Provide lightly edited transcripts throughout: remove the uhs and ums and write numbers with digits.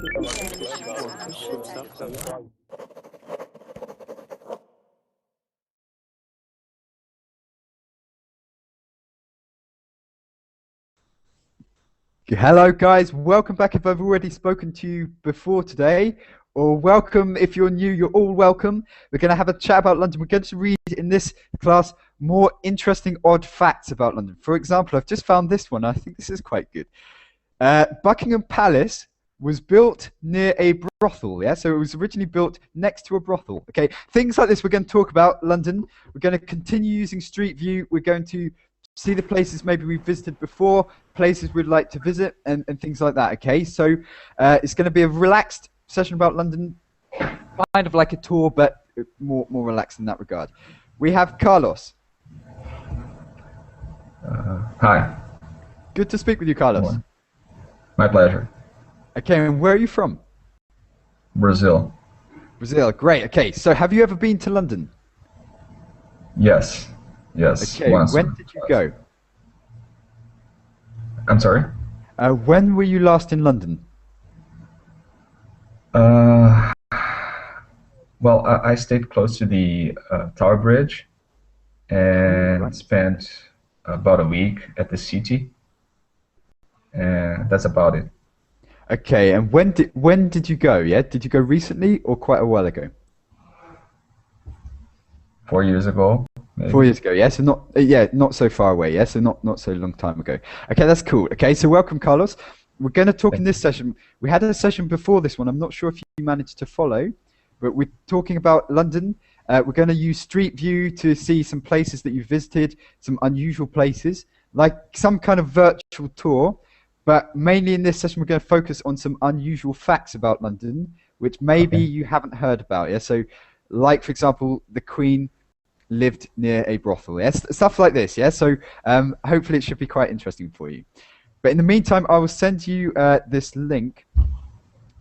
Hello guys, welcome back if I've already spoken to you before today, or welcome if you're new, you're all welcome. We're going to have a chat about London. We're going to read in this class more interesting odd facts about London. For example, I've just found this one. I think this is quite good. Buckingham Palace was built near a brothel, yeah? So it was originally built next to a brothel, okay? Things like this we're going to talk about London. We're going to continue using Street View. We're going to see the places maybe we've visited before, places we'd like to visit, and things like that, okay? So it's going to be a relaxed session about London, kind of like a tour, but more relaxed in that regard. We have Carlos. Hi. Good to speak with you, Carlos. My pleasure. Okay, and where are you from? Brazil. Brazil, great. Okay, so have you ever been to London? Yes. Yes. Okay, once. when did you go? I'm sorry? When were you last in London? Well, I stayed close to the Tower Bridge and spent about a week at the city, and that's about it. Okay, and when did you go? Yeah, did you go recently or quite a while ago? 4 years ago. Maybe. 4 years ago, yeah. So not so far away, yeah. So not so long time ago. Okay, that's cool. Okay, so welcome, Carlos. We're going to talk in this session. We had a session before this one. I'm not sure if you managed to follow, but we're talking about London. We're going to use Street View to see some places that you visited, some unusual places, like some kind of virtual tour. But mainly in this session, we're going to focus on some unusual facts about London, which maybe you haven't heard about. Yeah. So, like for example, the Queen lived near a brothel. Yes, stuff like this. Yeah. So hopefully it should be quite interesting for you. But in the meantime, I will send you this link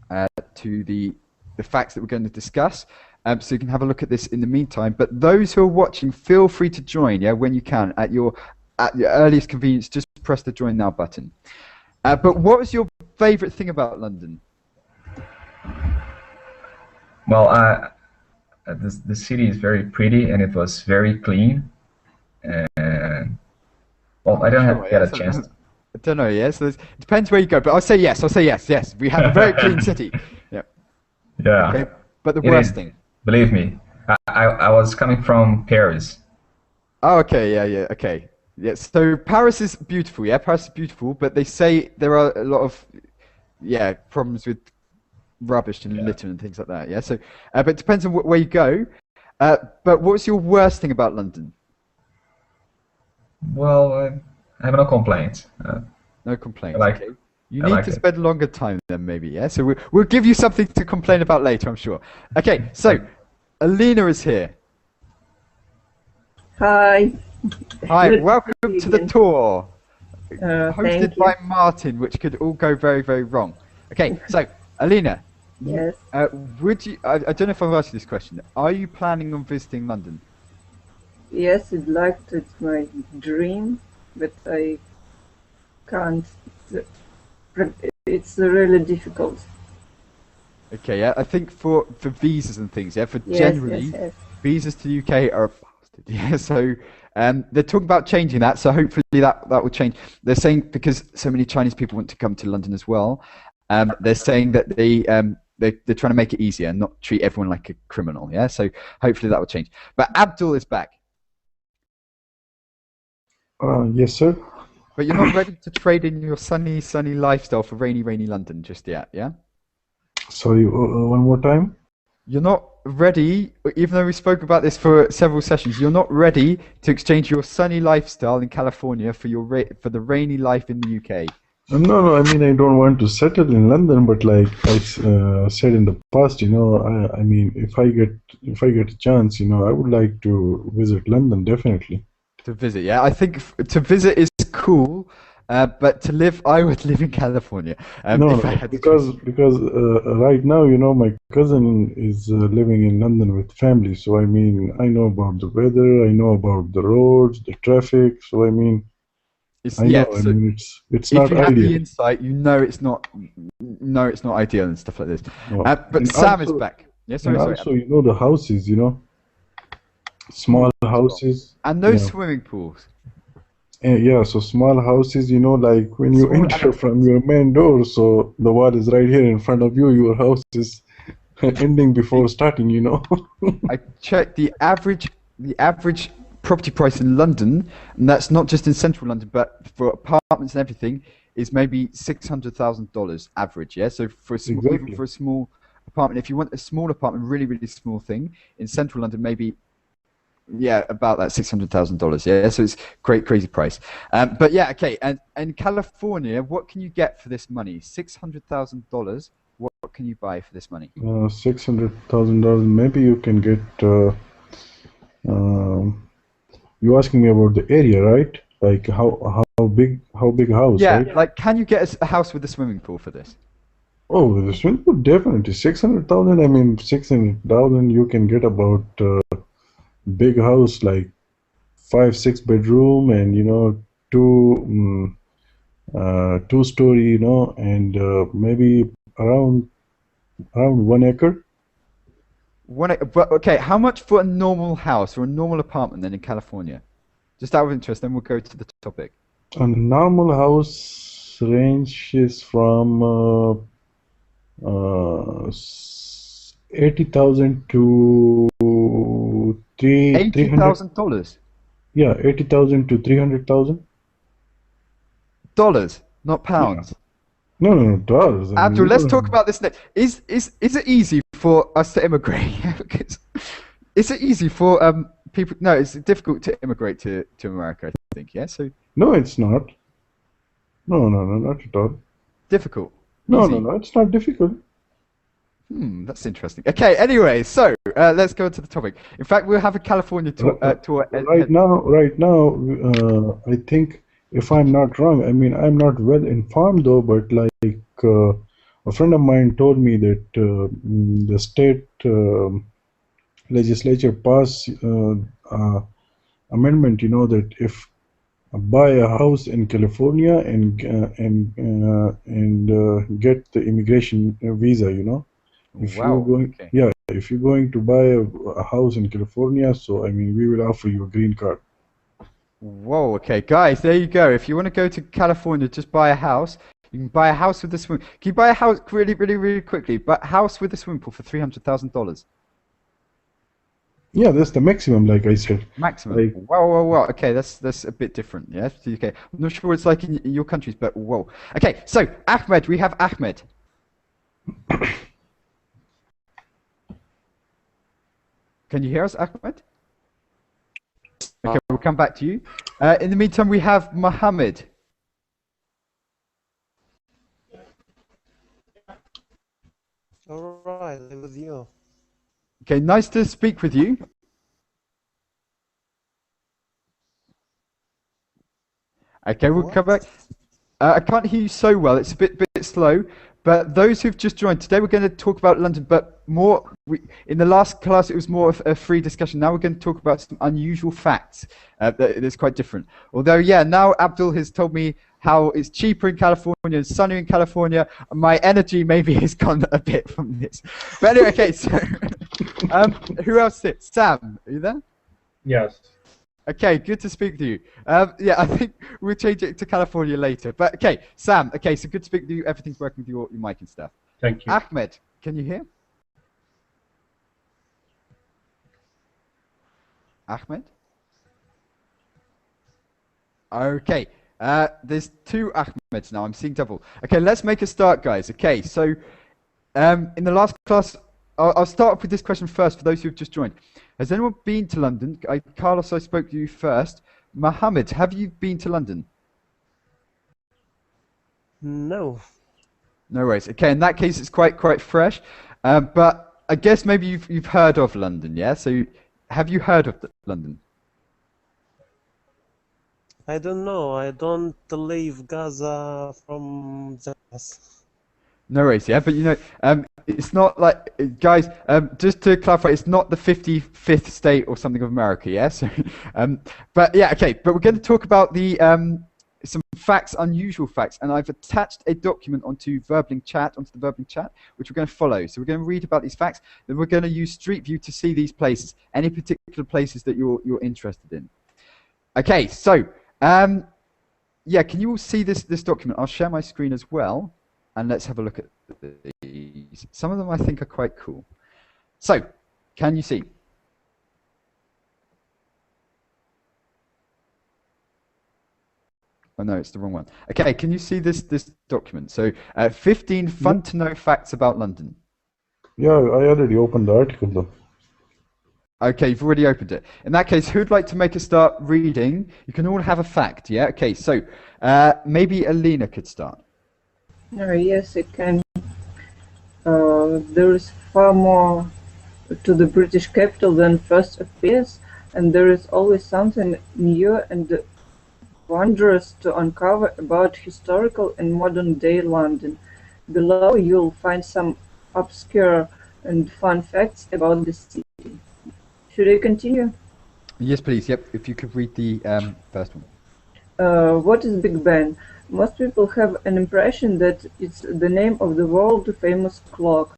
to the facts that we're going to discuss, so you can have a look at this in the meantime. But those who are watching, feel free to join. Yeah, when you can, at your earliest convenience, just press the join now button. But what was your favourite thing about London? Well, the city is very pretty and it was very clean. And well, I don't get a chance. I don't know. Yes, it depends where you go. But I'll say yes. I'll say yes. Yes, we have a very clean city. Yeah. Yeah. Okay. But the worst thing. Believe me, I was coming from Paris. Oh, okay. Yeah. Okay. Yeah, so Paris is beautiful, yeah, Paris is beautiful, but they say there are a lot of, problems with rubbish and litter and things like that, yeah, so, but it depends on where you go. But what's your worst thing about London? Well, I have no complaints. No complaints, okay. You need to spend longer time then, maybe, yeah, so we'll give you something to complain about later, I'm sure. Okay, so, Alina is here. Hi. Hi, welcome to the tour, hosted by Martin, which could all go very, very wrong. Okay, so, Alina. Yes. Would you? I don't know if I've asked you this question. Are you planning on visiting London? Yes, I'd like to. It's my dream, but I can't. It's really difficult. Okay, yeah. I think for visas and things, yeah. For generally, visas to the UK are bastard. Yeah. So they're talking about changing that. So hopefully that will change. They're saying because so many Chinese people want to come to London as well. They're saying that they're trying to make it easier and not treat everyone like a criminal. Yeah. So hopefully that will change. But Abdul is back. Yes, sir. But you're not ready to trade in your sunny lifestyle for rainy London just yet, yeah? Sorry, one more time? You're not ready, even though we spoke about this for several sessions, you're not ready to exchange your sunny lifestyle in California for for the rainy life in the UK. No, I mean, I don't want to settle in London, but like I said in the past, I mean, if I get a chance, I would like to visit London, definitely. To visit, yeah. I think to visit is cool, but to live, I would live in California. Because right now, my cousin is living in London with family, so I mean, I know about the weather, I know about the roads, the traffic, so I mean. It's I yeah. know. I So mean, it's if not you have the ideal. insight, you know it's not. No, it's not ideal and stuff like this. No. But And Sam is also, back. Yeah, and sorry. also, you know, the houses, you know, small As well. houses. And those Yeah. swimming pools. Yeah, so small houses, you know, like when you Small enter from adults. your main door, so the wall is right here in front of you, your house is ending before starting, you know. I checked the average property price in London, and that's not just in central London, but for apartments and everything, is maybe $600,000 average. Yeah, so for a small, even Exactly. for a small apartment, if you want a small apartment, really really small thing in central London, maybe yeah about that $600,000. Yeah, so it's crazy price. But yeah, okay, and in California, what can you get for this money? $600,000. What can you buy for this money? $600,000. Maybe you can get. Um, you asking me about the area, right? Like how big house, Yeah, right? like can you get a house with a swimming pool for this? Oh, the swimming pool definitely 600,000. I mean, 600,000 you can get about big house like 5-6 bedroom and you know two 2 story, you know, and maybe around 1 acre. But okay, how much for a normal house or a normal apartment then in California? Just out of interest, then we'll go to the topic. A normal house ranges from 80,000 to Eighty 300. thousand dollars. Yeah, 80,000 to 300,000. Dollars, not Yeah. pounds. No, dollars. I mean, Abdul, you let's don't talk have. about this next. Is it easy for us to immigrate? Because is it easy for people? No, it's difficult to immigrate to America, I think. Yeah, so No, it's not. No, not at all. difficult, No, easy. it's not difficult. That's interesting. Okay, anyway, so let's go to the topic. In fact, we'll have a California tour. Tour Right now, I think if I'm not wrong, I mean I'm not well informed though, but like a friend of mine told me that the state legislature passed amendment, you know, that if buy a house in California and get the immigration visa, you know. If you're Wow. going, Okay. yeah, if you're going to buy a house in California, so I mean, we will offer you a green card. Whoa. Okay, guys, there you go. If you want to go to California, just buy a house. You can buy a house with a swim. Can you buy a house really quickly? But house with a swimming pool for $300,000 Yeah, that's the maximum, like I said. maximum. Like, Wow. Okay, that's a bit different. Yeah. Okay. I'm not sure what it's like in your countries, but whoa. Okay. So Ahmed, we have Ahmed. Can you hear us, Ahmed? Okay, we'll come back to you. In the meantime, we have Mohammed. All right, I'm with you. Okay, nice to speak with you. Okay, we'll come back. I can't hear you so well. It's a bit slow. But those who've just joined, today we're going to talk about London, but more, in the last class it was more of a free discussion. Now we're going to talk about some unusual facts that's quite different. Although, yeah, now Abdul has told me how it's cheaper in California and sunnier in California. My energy maybe has gone a bit from this. But anyway, okay, so who else sits? Sam, are you there? Yes. Okay, good to speak with you. Yeah, I think we'll change it to California later. But okay, Sam, okay, so good to speak with you. Everything's working with your mic and stuff. Thank you. Ahmed, can you hear? Ahmed? Okay, there's two Ahmeds now. I'm seeing double. Okay, let's make a start, guys. Okay, so in the last class, I'll start off with this question first for those who've just joined. Has anyone been to London? Carlos, I spoke to you first. Mohammed, have you been to London? No. No worries. Okay, in that case, it's quite fresh. But I guess maybe you've heard of London, yeah? So have you heard of London? I don't know. I don't leave Gaza from the past. No worries, yeah, but you know, it's not like, guys, just to clarify, it's not the 55th state or something of America, yeah? So, but yeah, okay, but we're going to talk about the some facts, unusual facts, and I've attached a document onto the Verbling chat, which we're going to follow. So we're going to read about these facts, then we're going to use Street View to see these places, any particular places that you're interested in. Okay, so yeah, can you all see this document? I'll share my screen as well, and let's have a look at these. Some of them I think are quite cool. So, can you see? Oh no, it's the wrong one. Okay, can you see this document? So, 15 fun to know facts about London. Yeah, I already opened the article though. Okay, you've already opened it. In that case, who'd like to make a start reading? You can all have a fact, yeah? Okay, so maybe Alina could start. Yes, it can. There is far more to the British capital than first appears, and there is always something new and wondrous to uncover about historical and modern-day London. Below you'll find some obscure and fun facts about the city. Should I continue? Yes, please. Yep, if you could read the first one. What is Big Ben? Most people have an impression that it's the name of the world-famous clock,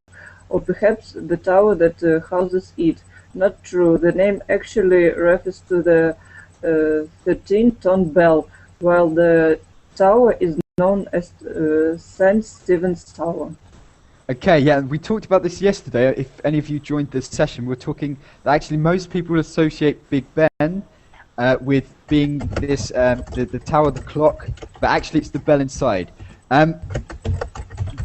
or perhaps the tower that houses it. Not true. The name actually refers to the 13-ton bell, while the tower is known as St. Stephen's Tower. Okay, yeah, we talked about this yesterday. If any of you joined this session, we're talking that actually most people associate Big Ben with being this the tower, the clock, but actually it's the bell inside.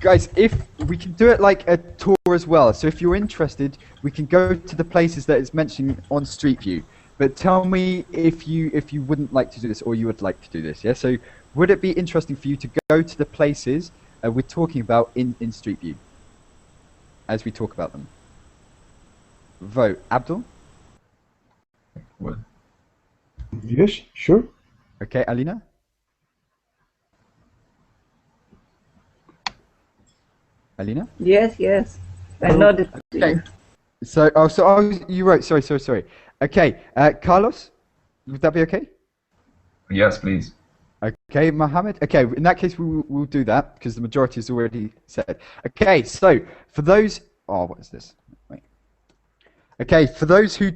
Guys, if we can do it like a tour as well, so if you're interested, we can go to the places that it's mentioning on Street View. But tell me if you wouldn't like to do this or you would like to do this. Yeah. So would it be interesting for you to go to the places we're talking about in Street View as we talk about them? Vote. Abdul? What? Yes, sure. Okay, Alina? Alina? Yes. I nodded to you. So, you wrote. Sorry. Okay, Carlos, would that be okay? Yes, please. Okay, Mohammed. Okay, in that case, we'll do that because the majority is already said. Okay, so for those, what is this? Wait. Okay, for those who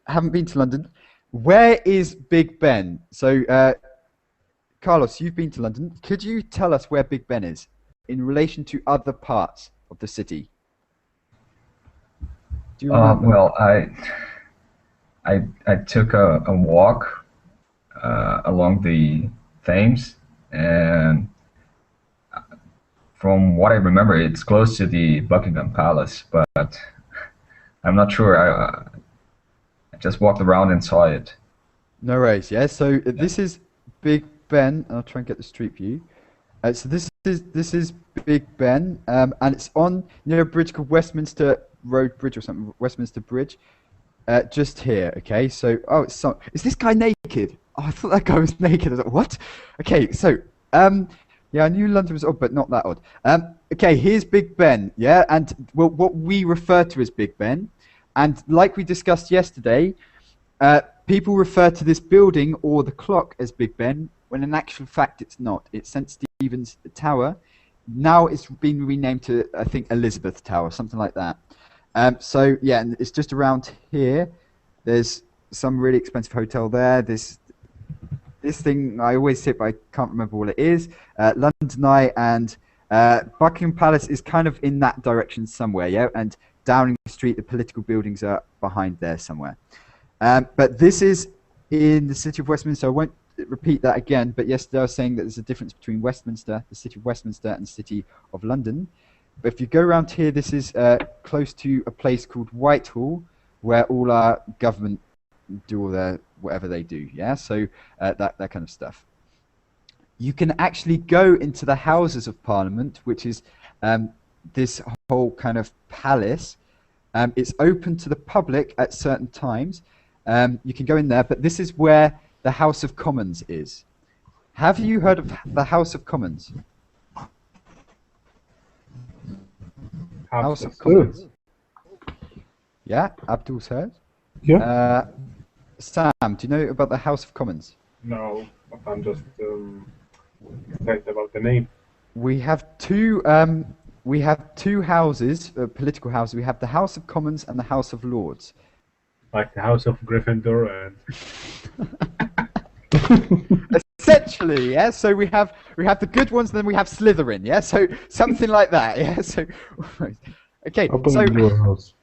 haven't been to London, where is Big Ben? So, Carlos, you've been to London. Could you tell us where Big Ben is in relation to other parts of the city? Do you remember? Well, I took a walk along the Thames, and from what I remember, it's close to the Buckingham Palace, but I'm not sure. I just walked around and saw it. No worries. Yeah. So this is Big Ben. I'll try and get the Street View. So this is Big Ben, and it's on near a bridge called Westminster Road Bridge or something. Westminster Bridge. Just here. Okay. So is this guy naked? Oh, I thought that guy was naked. I was like, what? Okay. So yeah, I knew London was odd, but not that odd. Okay. Here's Big Ben. Yeah, and what we refer to as Big Ben, and like we discussed yesterday, people refer to this building or the clock as Big Ben, when in actual fact it's not. It's St. Stephen's Tower. Now it's been renamed to, I think, Elizabeth Tower, something like that. So yeah, and it's just around here. There's some really expensive hotel there. This thing, I always say it, but I can't remember what it is. London Eye and Buckingham Palace is kind of in that direction somewhere, yeah? And Downing Street, the political buildings are behind there somewhere. But this is in the city of Westminster. I won't repeat that again, but yesterday I was saying that there's a difference between Westminster, the city of Westminster, and the city of London. But if you go around here, this is close to a place called Whitehall, where all our government do all their whatever they do, yeah? So that kind of stuff. You can actually go into the Houses of Parliament, which is this whole kind of palace. It's open to the public at certain times. You can go in there, but this is where the House of Commons is. Have you heard of the House of Commons? House of Commons. Yeah, Abdul's heard. Yeah. Sam, do you know about the House of Commons? No, I'm just decide about the name? We have two houses, political houses. We have the House of Commons and the House of Lords. Like the House of Gryffindor and... Essentially, yeah. So we have the good ones, and then we have Slytherin, yeah. So something like that, yeah. So, okay. Upper So, and lower house.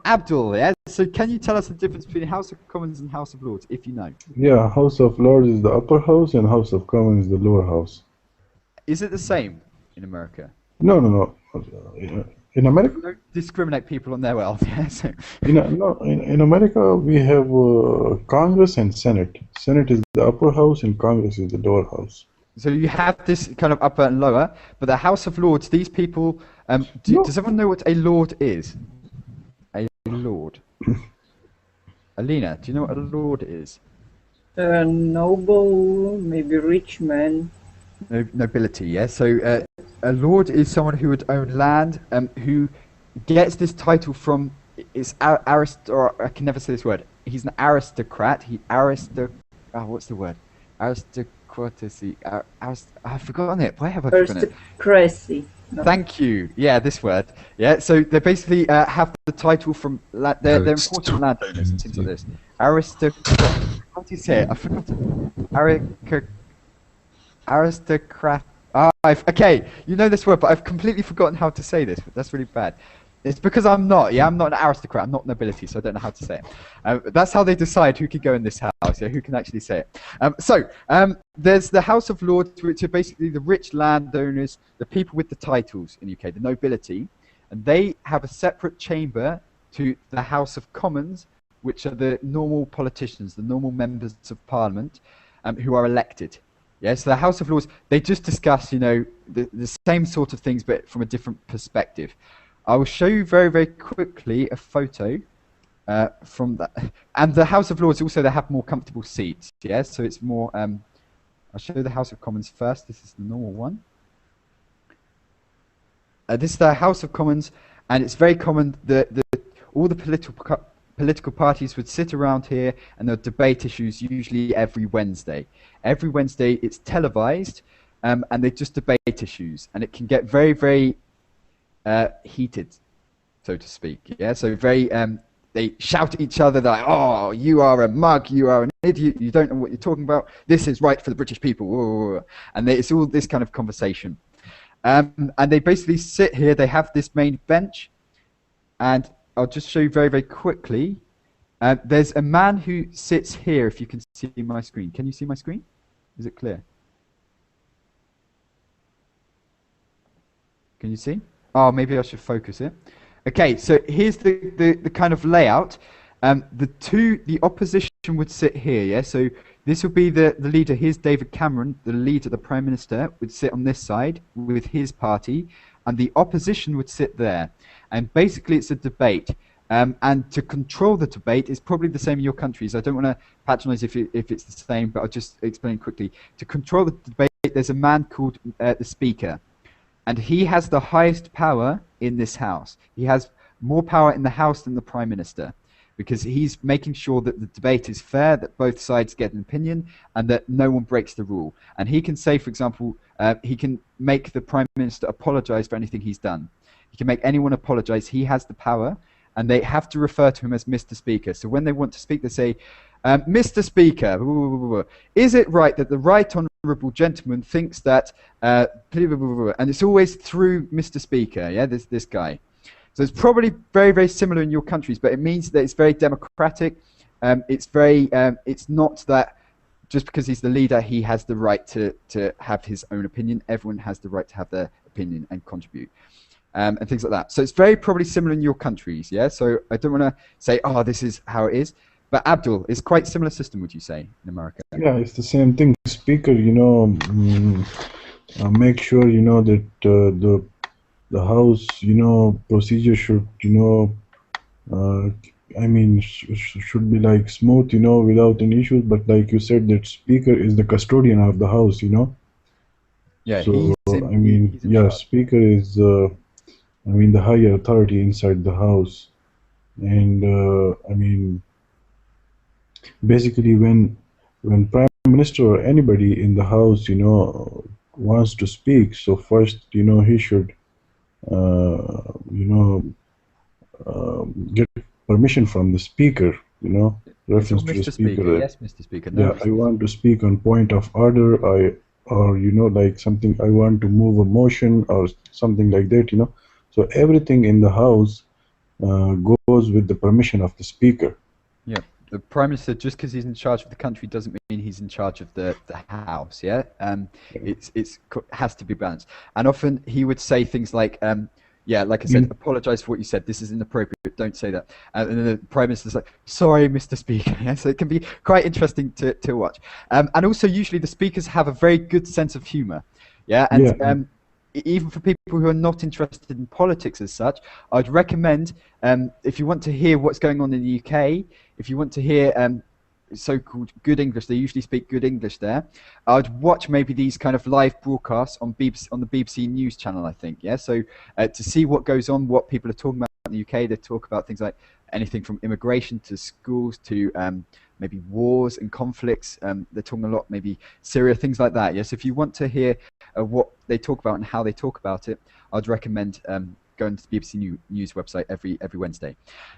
Abdul, yeah. So can you tell us the difference between House of Commons and House of Lords, if you know? Yeah, House of Lords is the upper house and House of Commons is the lower house. Is it the same in America? No, no, no. In America? Don't discriminate people on their wealth, yeah. So, In America, we have Congress and Senate. Senate is the upper house and Congress is the lower house. so you have this kind of upper and lower, but the House of Lords, these people. Does everyone know what a lord is? A lord. Alina, do you know what a lord is? Noble, maybe rich man. Nobility, yeah. So a lord is someone who would own land, who gets this title from. It's or I can never say this word. He's an aristocrat. What's the word? Aristocracy. I've forgotten it. Why have I forgotten it? Aristocracy. No. Thank you. Yeah, this word. Yeah, so they basically have the title from they're important landowners and things like this. How do you say it? I forgot. Aristocrat. Okay, you know this word, but I've completely forgotten how to say this. That's really bad. It's because I'm not an aristocrat. I'm not nobility, so I don't know how to say it. That's how they decide who can go in this house, yeah, who can actually say it. There's the House of Lords, which are basically the rich landowners, the people with the titles in the UK, the nobility, and they have a separate chamber to the House of Commons, which are the normal politicians, the normal members of Parliament, who are elected. Yeah, so the House of Lords, they just discuss, the same sort of things, but from a different perspective. I will show you very, very quickly a photo from that. And the House of Lords also, they have more comfortable seats. Yeah, so it's more. I'll show you the House of Commons first. This is the normal one. This is the House of Commons, and it's very common that all the political parties would sit around here and they'll debate issues usually every Wednesday. Every Wednesday it's televised, and they just debate issues, and it can get very, very heated, so to speak. Yeah, so very they shout at each other like, "Oh, you are a mug, you are an idiot, you don't know what you're talking about, this is right for the British people," and it's all this kind of conversation. And they basically sit here, they have this main bench, and I'll just show you very, very quickly. There's a man who sits here, if you can see my screen. Can you see my screen? Is it clear? Can you see? Oh, maybe I should focus it. Okay, so here's the kind of layout. The opposition would sit here, yeah? So this would be the leader. Here's David Cameron, the leader, the Prime Minister, would sit on this side with his party, and the opposition would sit there. And basically it's a debate. And to control the debate is probably the same in your countries. I don't want to patronize if it's the same, but I'll just explain quickly. To control the debate, there's a man called the Speaker. And he has the highest power in this house. He has more power in the House than the Prime Minister, because he's making sure that the debate is fair, that both sides get an opinion, and that no one breaks the rule. And he can say, for example, he can make the Prime Minister apologize for anything he's done. He can make anyone apologize. He has the power, and they have to refer to him as Mr. Speaker. So when they want to speak, they say, Mr. Speaker, is it right that the right honourable gentleman thinks that, and it's always through Mr. Speaker, yeah, this guy. So it's probably very, very similar in your countries, but it means that it's very democratic. It's not that just because he's the leader, he has the right to have his own opinion. Everyone has the right to have their opinion and contribute. And things like that. So it's very probably similar in your countries, yeah? So I don't want to say, oh, this is how it is. But Abdul, it's quite similar system, would you say, in America? Yeah, it's the same thing. Speaker, make sure, that the House, procedure should, should be like smooth, without any issues. But like you said, that Speaker is the custodian of the House, Yeah, So, he's in charge. Speaker is, the higher authority inside the House. And, basically when Prime Minister or anybody in the House, wants to speak. So first, he should, uh, you know, get permission from the speaker. It's all Reference to the Mr. Speaker. speaker. Yes, Mr. Speaker. No Yeah, I want to speak on point of order. Or like something. I want to move a motion or something like that. So everything in the house goes with the permission of the speaker. Yeah, the Prime Minister, just because he's in charge of the country doesn't mean he's in charge of the House, yeah? Has to be balanced. And often he would say things like, yeah, like I said, apologise for what you said, this is inappropriate, don't say that. And then the Prime Minister's like, sorry, Mr. Speaker. Yeah, so it can be quite interesting to watch. And also usually the speakers have a very good sense of humour, yeah? And even for people who are not interested in politics as such, I'd recommend, if you want to hear what's going on in the UK, if you want to hear so-called good English, they usually speak good English there, I'd watch maybe these kind of live broadcasts on the BBC News channel, I think, yeah? So to see what goes on, what people are talking about in the UK, they talk about things like anything from immigration to schools to maybe wars and conflicts. They're talking a lot, maybe Syria, things like that. Yes, if you want to hear what they talk about and how they talk about it, I'd recommend going to the BBC News website every Wednesday.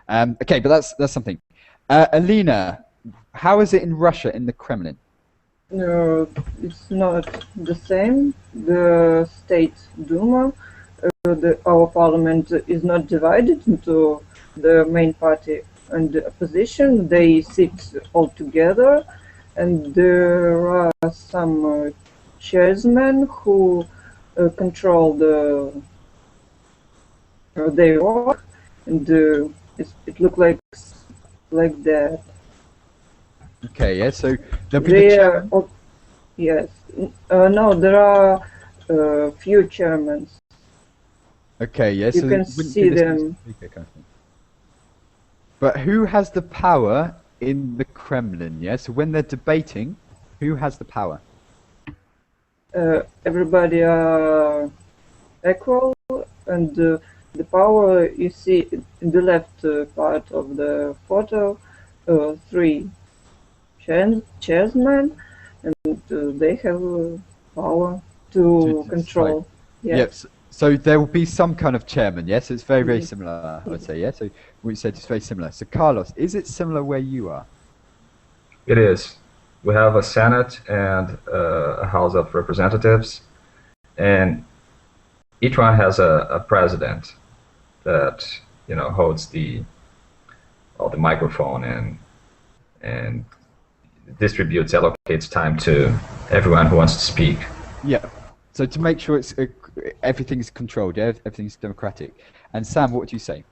Okay, but that's something. Alina, how is it in Russia, in the Kremlin? It's not the same. The State Duma, our parliament is not divided into the main party and the opposition. They sit all together, and there are some chairmen who control their work, and it looks like that. Okay, yeah, so there'll be the chairman. Yes. No, there are few chairmen. Okay, yeah, You so can see them. But who has the power in the Kremlin, yeah? So when they're debating, who has the power? Everybody are equal, and the power you see in the left part of the photo, three chairmen, and they have power to control. Right. Yes. So there will be some kind of chairman, yes? It's very similar, I would say, yeah? So what you said is very similar. So Carlos, is it similar where you are? It is. We have a Senate and a House of Representatives, and each one has a president that holds the microphone and distributes, allocates time to everyone who wants to speak. Yeah. So to make sure everything's controlled, yeah, everything's democratic. And Sam, what would you say?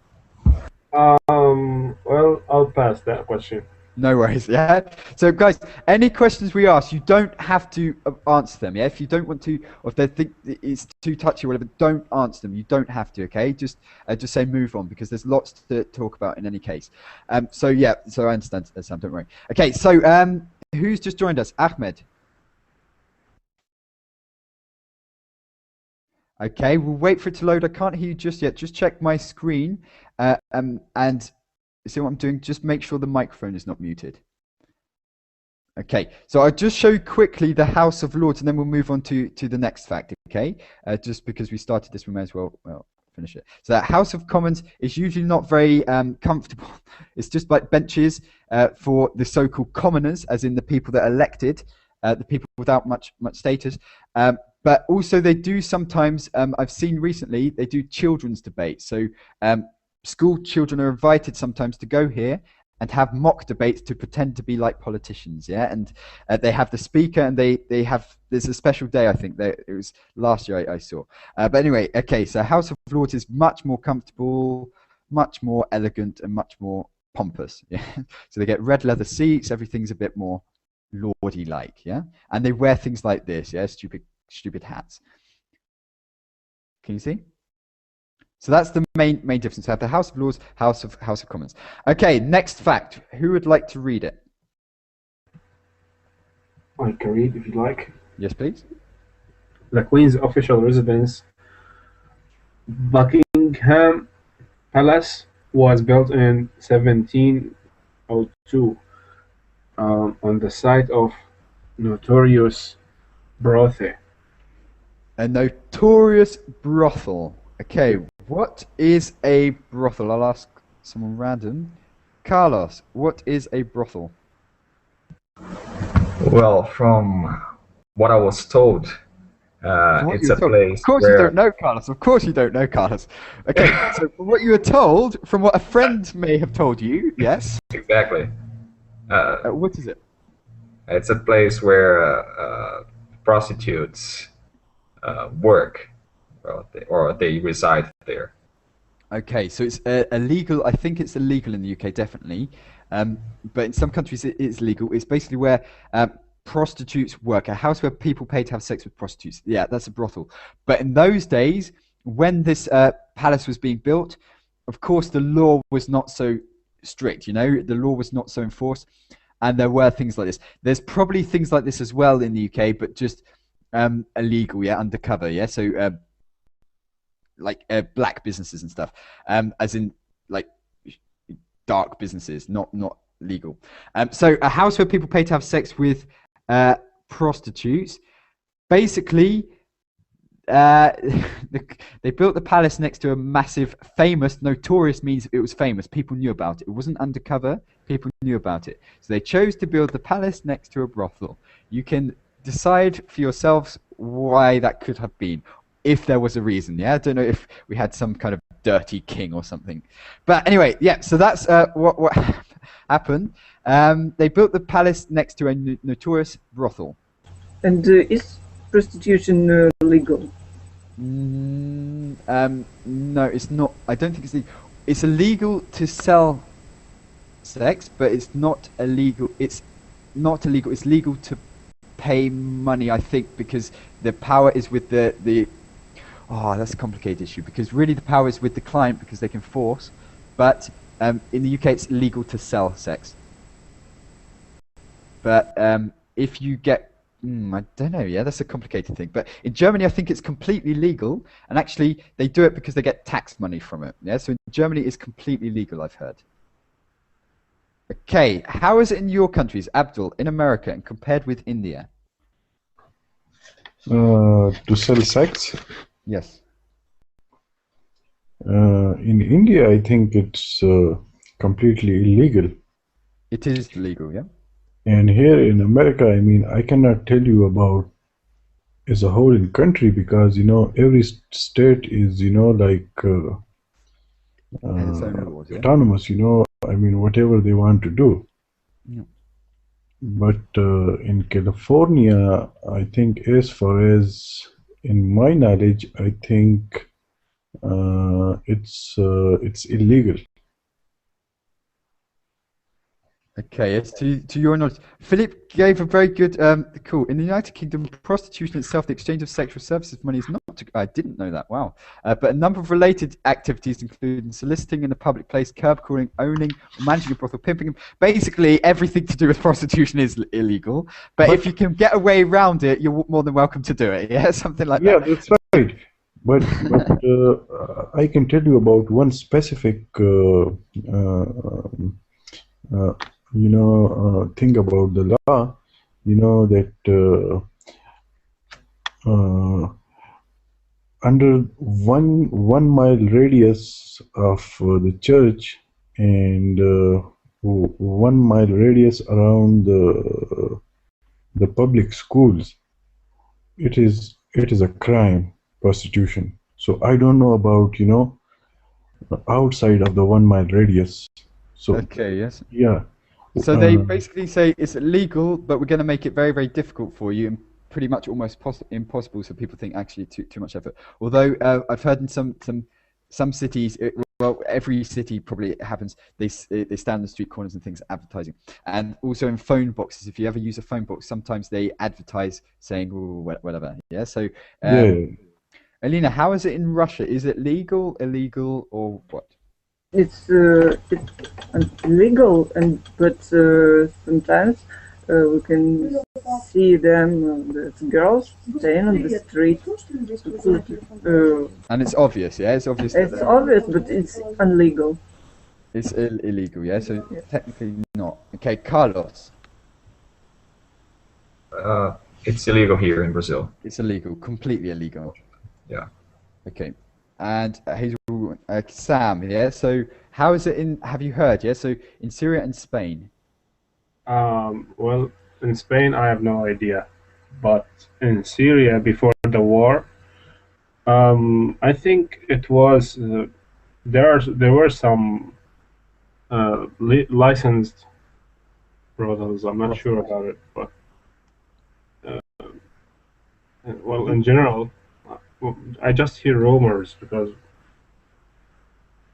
Well, I'll pass that question. No worries, yeah. So guys, any questions we ask, you don't have to answer them, yeah. If you don't want to, or if they think it's too touchy or whatever, don't answer them. You don't have to, okay? Just say move on, because there's lots to talk about in any case. So yeah, so I understand, Sam. Don't worry. Okay, so who's just joined us? Ahmed. Okay, we'll wait for it to load. I can't hear you just yet. Just check my screen, and see what I'm doing. Just make sure the microphone is not muted. Okay, so I'll just show you quickly the House of Lords, and then we'll move on to the next fact. Okay, just because we started this, we may as well finish it. So that House of Commons is usually not very comfortable. It's just like benches for the so-called commoners, as in the people that are elected, the people without much status. But also they do sometimes, I've seen recently, they do children's debates. So school children are invited sometimes to go here and have mock debates to pretend to be like politicians, yeah? And they have the speaker, and there's a special day, I think, it was last year I saw. But anyway, okay, so House of Lords is much more comfortable, much more elegant, and much more pompous, yeah? So they get red leather seats, everything's a bit more lordy-like, yeah? And they wear things like this, yeah? Stupid hats. Can you see? So that's the main difference. We have the House of Lords, House of Commons. Okay, next fact. Who would like to read it? I can read if you like. Yes, please. The Queen's official residence, Buckingham Palace, was built in 1702 on the site of notorious Brothe. A notorious brothel. Okay, what is a brothel? I'll ask someone random. Carlos, what is a brothel? Well, from what I was told, it's a place Of course where you don't know, Carlos. Of course you don't know, Carlos. Okay, so from what you were told, from what a friend may have told you, yes. exactly. What is it? It's a place where prostitutes work, or they reside there. Okay, so it's illegal. I think it's illegal in the UK, definitely. But in some countries it is legal. It's basically where prostitutes work, a house where people pay to have sex with prostitutes. Yeah, that's a brothel. But in those days, when this palace was being built, of course the law was not so strict, you know, the law was not so enforced, and there were things like this. There's probably things like this as well in the UK, but just illegal, yeah, undercover, yeah. So like black businesses and stuff, as in like dark businesses, not legal. So a house where people pay to have sex with prostitutes. Basically, they built the palace next to a massive, famous, notorious means it was famous. People knew about it. It wasn't undercover. People knew about it. So they chose to build the palace next to a brothel. You can decide for yourselves why that could have been, if there was a reason. Yeah, I don't know if we had some kind of dirty king or something. But anyway, yeah. So that's what happened. They built the palace next to a notorious brothel. And is prostitution legal? No, it's not. I don't think it's legal. It's illegal to sell sex, but it's not illegal. It's not illegal. It's legal to pay money, I think, because the power is with the oh, that's a complicated issue, because really the power is with the client because they can force, but in the UK it's illegal to sell sex. But if you get I don't know, yeah, that's a complicated thing. But in Germany, I think it's completely legal, and actually they do it because they get tax money from it. Yeah, so in Germany it's completely legal, I've heard. Okay, how is it in your countries, Abdul, in America, and compared with India? To sell sex? Yes. In India, I think it's completely illegal. It is legal, yeah? And here in America, I mean, I cannot tell you about as a whole in country, because, you know, every state is, you know, like Has its own laws, yeah? autonomous, you know, I mean, whatever they want to do. Yeah. But in California, I think, as far as in my knowledge, I think it's illegal. Okay, yes, to your knowledge. Philip gave a very good call. In the United Kingdom, prostitution itself, the exchange of sexual services for money is not... I didn't know that, wow. But a number of related activities, including soliciting in a public place, curb calling, owning, or managing a brothel, pimping. Basically, everything to do with prostitution is illegal. But if you can get a way around it, you're more than welcome to do it. Yeah, something like that. Yeah, that's right. But I can tell you about one specific thing about the law, you know, that under one mile radius of the church and 1 mile radius around the public schools, it is a crime, prostitution. So I don't know about, you know, outside of the 1 mile radius. So Okay, yes. yeah. So they basically say it's illegal, but we're going to make it very, very difficult for you, and pretty much almost impossible. So people think actually too much effort. Although I've heard in some cities, well, every city probably it happens. They stand on the street corners and things advertising, and also in phone boxes. If you ever use a phone box, sometimes they advertise saying whatever. Yeah. So Alina, how is it in Russia? Is it legal, illegal, or what? It's illegal, but sometimes we can see them, the girls staying on the street. And it's obvious, yeah? It's obvious. It's obvious, but it's illegal. It's illegal, yeah? So technically not. Okay, Carlos. It's illegal here in Brazil. It's illegal, completely illegal. Yeah. Okay. And Hazel, Sam, yeah. So how is it in? Have you heard? Yeah. So in Syria and Spain. Well, in Spain, I have no idea, but in Syria before the war, I think it was there were some licensed brothels. I'm not sure about it, but well, in general, I just hear rumors because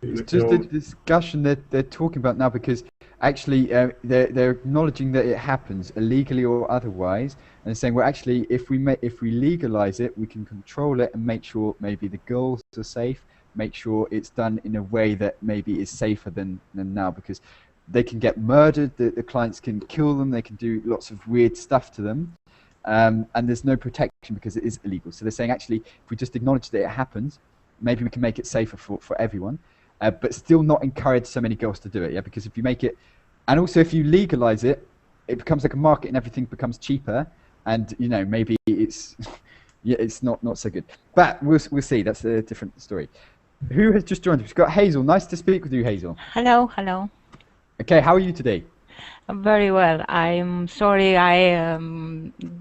It's just a discussion that they're talking about now because actually they're acknowledging that it happens illegally or otherwise, and they're saying, well, actually, if we legalize it, we can control it and make sure maybe the girls are safe, make sure it's done in a way that maybe is safer than now, because they can get murdered, the clients can kill them, they can do lots of weird stuff to them, and there's no protection because it is illegal. So they're saying, actually, if we just acknowledge that it happens, maybe we can make it safer for everyone. But still not encourage so many girls to do it, yeah? Because if you make it, and also if you legalize it, it becomes like a market and everything becomes cheaper, and you know maybe it's yeah, it's not so good. But we'll see. That's a different story. Who has just joined us? We've got Hazel. Nice to speak with you, Hazel. Hello, hello. Okay, how are you today? Very well. I'm sorry I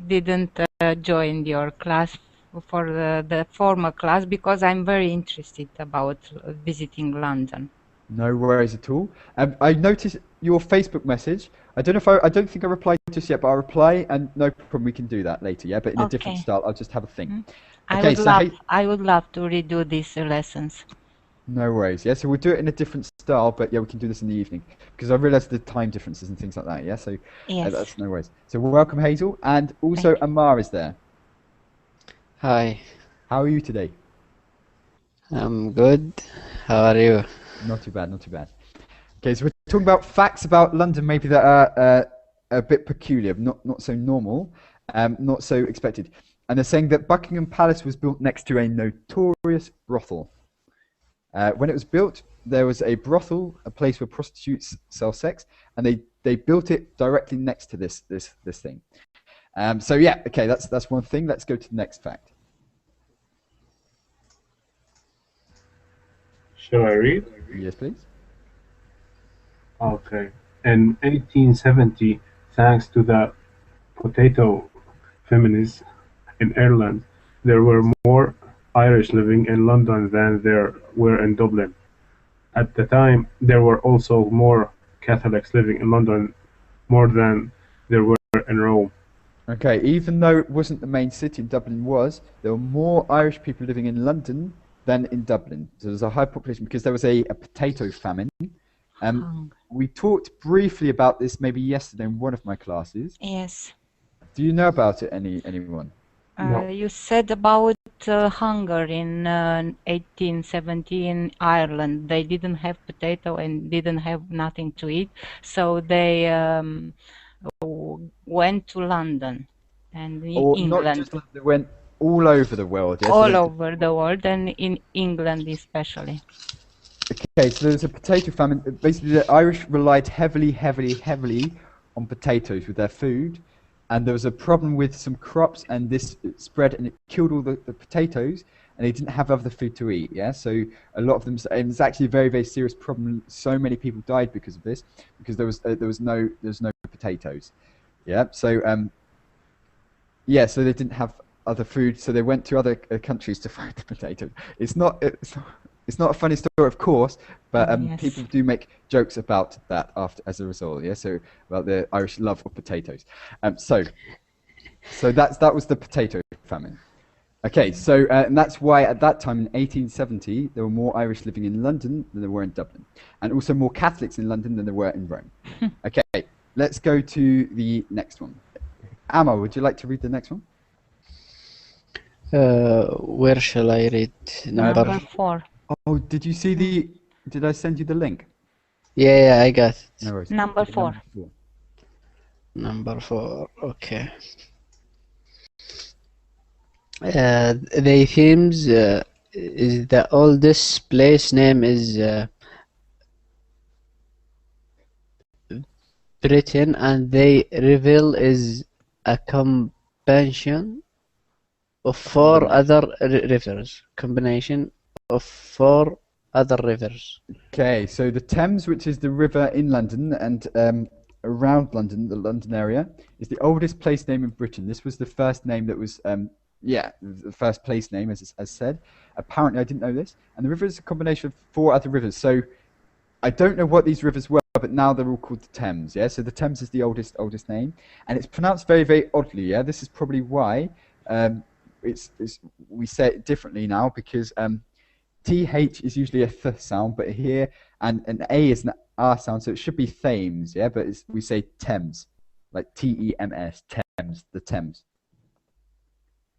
didn't join your class for the former class because I'm very interested about visiting London. No worries at all. I noticed your Facebook message. I don't know if I don't think I replied just yet, but I'll reply, and no problem, we can do that later, yeah? But in a different style, I'll just have a think. I would love to redo these lessons. No worries, yeah? So we'll do it in a different style, but yeah, we can do this in the evening, because I realised the time differences and things like that, yeah? So yes. That's no worries. So welcome, Hazel, and also Amar is there. Hi. How are you today? I'm good. How are you? Not too bad, not too bad. Okay, so we're talking about facts about London, maybe that are a bit peculiar, not so normal, not so expected. And they're saying that Buckingham Palace was built next to a notorious brothel. When it was built, there was a brothel, a place where prostitutes sell sex, and they built it directly next to this thing. So yeah, okay, that's one thing. Let's go to the next fact. Shall I read? Yes, please. Okay. In 1870, thanks to the potato famines in Ireland, there were more Irish living in London than there were in Dublin. At the time, there were also more Catholics living in London, more than there were in Rome. Okay, even though it wasn't the main city, Dublin was, there were more Irish people living in London than in Dublin. So there's a high population because there was a potato famine. We talked briefly about this maybe yesterday in one of my classes. Yes. Do you know about it, anyone? No. You said about hunger in 1870 in Ireland. They didn't have potato and didn't have nothing to eat, so they went to London and England. Not just London, they went all over the world. Yes? All over the world, and in England especially. Okay, so there's a potato famine. Basically, the Irish relied heavily on potatoes with their food, and there was a problem with some crops, and this spread and it killed all the potatoes, and they didn't have other food to eat. Yeah, so a lot of them, and it's actually a very serious problem. So many people died because of this, because there was no potatoes. Yeah, so so they didn't have other food, so they went to other countries to find the potatoes. It's not a funny story, of course, but Yes. people do make jokes about that as a result. Yeah, so about the Irish love of potatoes. So that was the potato famine. Okay, so and that's why at that time in 1870 there were more Irish living in London than there were in Dublin, and also more Catholics in London than there were in Rome. Okay, let's go to the next one. Amma, would you like to read the next one? Where shall I read? Number 4. Oh, did you see did I send you the link? Yeah, I got it. No worries. Number 4. Number 4. Okay. The Thames is the oldest place name is Britain, and the river is a expansion of four other rivers. Combination of four other rivers. Okay, so the Thames, which is the river in London and around London, the London area, is the oldest place name in Britain. This was the first name that was, the first place name, as said. Apparently, I didn't know this. And the river is a combination of four other rivers. So I don't know what these rivers were, but now they're all called the Thames. Yeah, so the Thames is the oldest name, and it's pronounced very, very oddly. Yeah, this is probably why we say it differently now, because TH is usually a th sound, but here and an A is an R sound, so it should be Thames. Yeah, but we say Thames, like T-E-M-S, Thames, the Thames,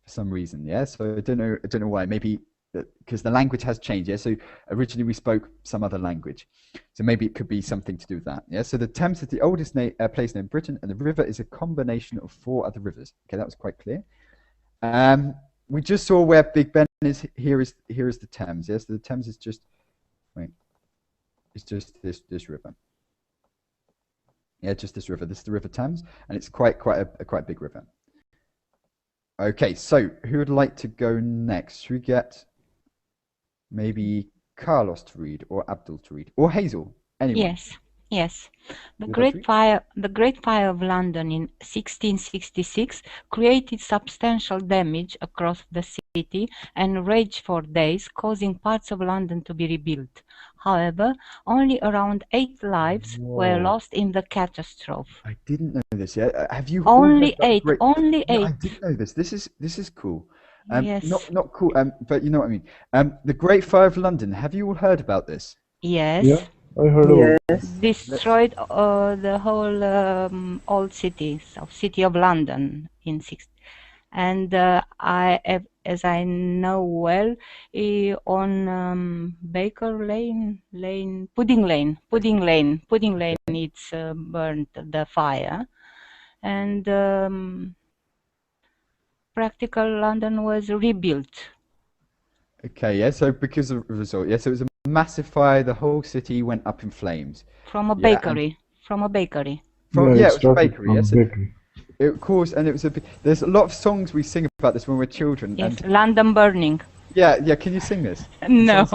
for some reason. Yeah, so I don't know why. Maybe because the language has changed. Yeah, so originally we spoke some other language, so maybe it could be something to do with that. Yeah, so the Thames is the oldest place name in Britain, and the river is a combination of four other rivers. Okay, that was quite clear. We just saw where Big Ben is. Here is the Thames. Yes, so the Thames is just it's just this river. Yeah, just this river. This is the River Thames, and it's quite a big river. Okay, so who would like to go next? Should we get maybe Carlos to read, or Abdul to read, or Hazel? Anyone? Yes. The You'd like to Great read? Fire, the Great Fire of London in 1666 created substantial damage across the city and raged for days, causing parts of London to be rebuilt. However, only around 8 lives were Whoa. lost in the catastrophe. I didn't know this. Yeah, have you all Only heard about 8. Great... Only No, 8. I didn't know this. This is cool. Yes. Not cool. But you know what I mean. The Great Fire of London. Have you all heard about this? Yes. Yeah, I heard about it. Yes. Destroyed the whole old city, so city of London in and as I know well, on Baker Lane, Pudding Lane, it's burned the fire, and practical London was rebuilt. Okay, yeah. So because of the result, yeah. So it was a massive fire. The whole city went up in flames. From a Yeah, and- bakery. From a bakery. From, Yeah, yeah, it it was a started bakery. from Yes, it, bakery. it caused, and it was a. There's a lot of songs we sing about this when we're children. Yes, And London burning. yeah. Can you sing this? No.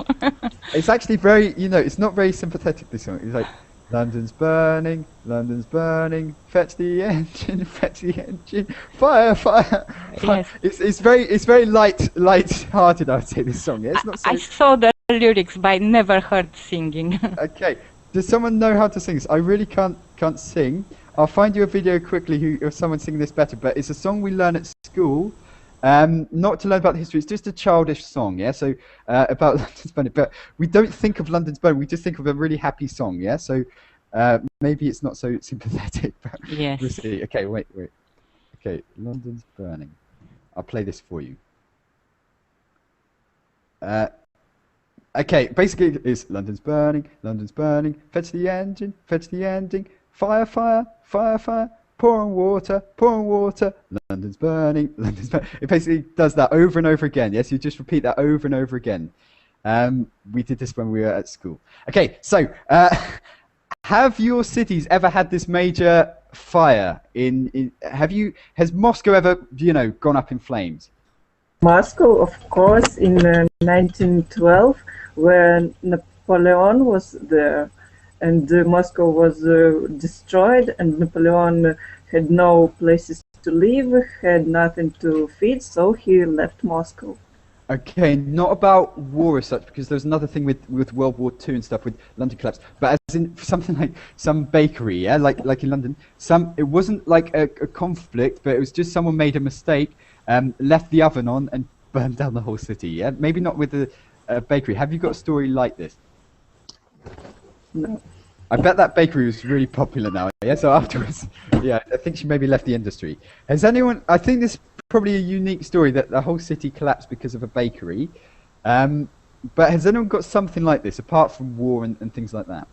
It's actually very, it's not very sympathetic, this song. It's like, London's burning, fetch the engine, fire, fire. Yes. It's very light-hearted, I would say, this song. Yeah? It's not so... I saw the lyrics, but I never heard singing. Okay, does someone know how to sing this? I really can't sing. I'll find you a video quickly of someone singing this better, but it's a song we learn at school. Not to learn about the history, it's just a childish song, yeah, so about London's burning, but we don't think of London's burning, we just think of a really happy song, yeah, so maybe it's not so sympathetic, but Yes. we'll see. Okay, wait, okay, London's burning, I'll play this for you. Okay, basically it's London's burning, fetch the engine, fire, fire, fire, fire, pour on water, London's burning, It basically does that over and over again. Yes, you just repeat that over and over again. We did this when we were at school. Okay, so have your cities ever had this major fire? Has Moscow ever, gone up in flames? Moscow, of course, in 1912, when Napoleon was there, and Moscow was destroyed, and Napoleon had no places to live, had nothing to feed, so he left Moscow. Okay, not about war as such, because there's another thing with World War II and stuff with London collapse, but as in something like some bakery, yeah, like in London, it wasn't like a conflict, but it was just someone made a mistake, left the oven on and burned down the whole city, yeah? Maybe not with the bakery. Have you got a story like this? No. I bet that bakery was really popular now, yeah? So afterwards, yeah, I think she maybe left the industry. Has anyone, I think this is probably a unique story that the whole city collapsed because of a bakery, but has anyone got something like this, apart from war and things like that?